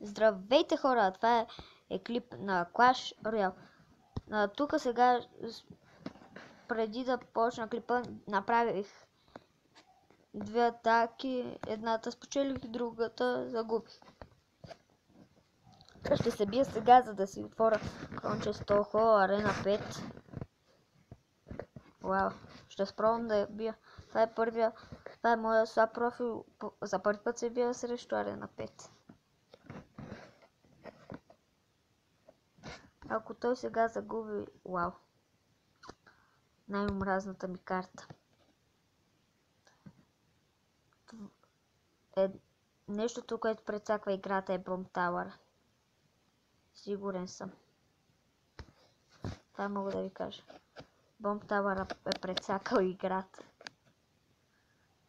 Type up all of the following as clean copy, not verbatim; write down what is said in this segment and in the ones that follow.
Здравейте хора, това е клип на Clash Royale. Тук сега, преди да почна клипа, направих две атаки. Едната спечелих, другата загубих. Ще се бия сега, за да си отворя Крончест Арена 5. Вау, ще спробвам да я бия. Това е моя слаб профил. За първи път се бия срещу Арена 5. Ако той сега загуби, вау. Най-омразната ми карта. Нещото, което прецаква играта, е Bomb Tower. Сигурен съм. Това мога да ви кажа. Bomb Tower е прецакал играта.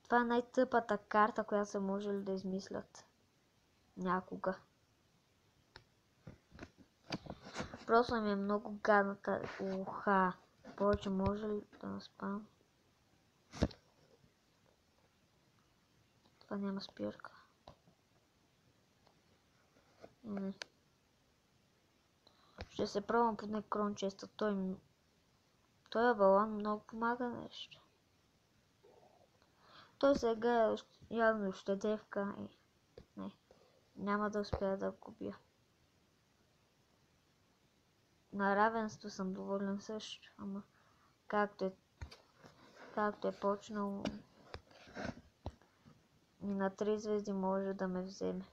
Това е най-тъпата карта, която са можели да измислят някога. Просто ми е много гадната. Уха. Повече може ли да наспам? Това няма спирка. Ще се пробвам поне Крончеста. Той балон много помага нещо. Той сега явно ще девка и не. Няма да успея да го бия. На равенство съм доволен също, ама както е почнал, на 3 звезди може да ме вземе.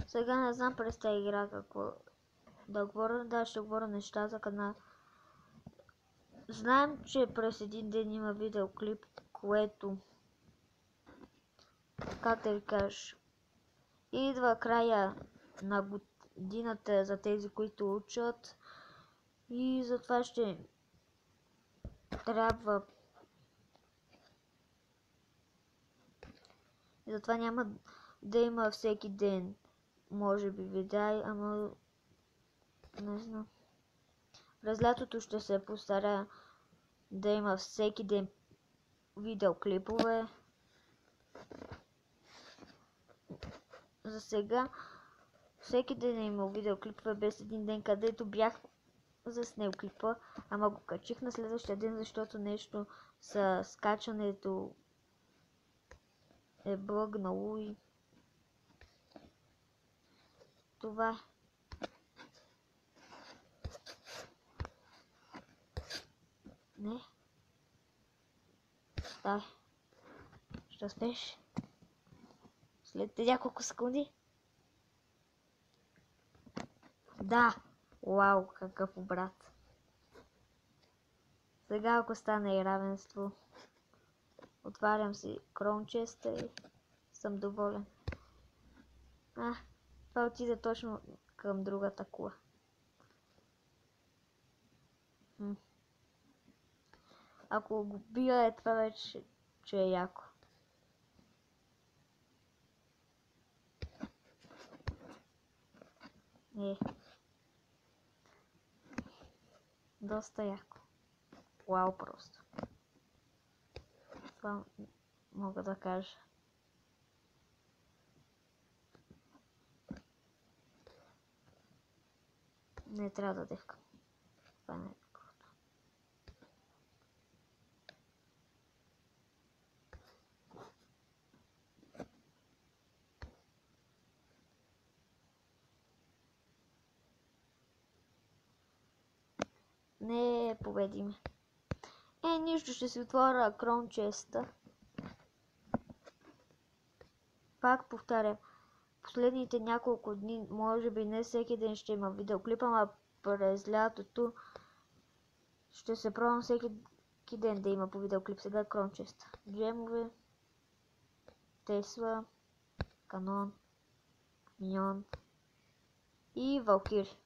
Сега не знам през тази игра какво да говоря. Да, ще говоря неща за канала. Знаем, че през един ден има видеоклип, което, как да ви кажа, идва края на годината за тези, които учат, и затова ще трябва, и затова няма да има всеки ден, може би видеа, ама не знам. През лятото ще се постарая да има всеки ден видеоклипове. За сега всеки ден е имал видеоклипове, без един ден, където бях заснел клипа, ама го качих на следващия ден, защото нещо с скачането е бъгнало и това. Не. Давай. Ще успееш. След няколко секунди. Да. Вау, какъв обрат. Сега ако стане и равенство, отварям си Крончеста и съм доволен. Това отиде точно към другата кула. Ако го бия, това вече че е яко. Доста яко. Вау, просто. Това мога да кажа. Не трябва да девкам. Това не е такова. Не победиме. Нищо, ще си отворя Крончеста. Пак повтарям, последните няколко дни, може би не всеки ден ще има видеоклип, ама през лятото ще се пробвам всеки ден да има по видеоклип. Сега Крончеста. Джемове, Тесла, Канон, Миньон и Валкири.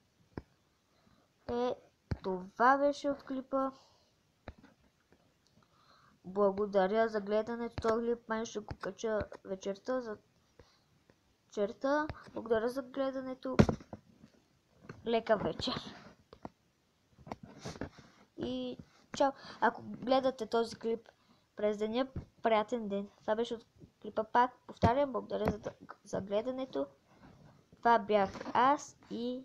Това беше от клипа. Благодаря за гледането. Този клип май ще го кача вечерта. Благодаря за гледането. Лека вечер. И чао. Ако гледате този клип през деня. Приятен ден. Това беше от клипа, пак повтарям. Благодаря за гледането. Това бях аз и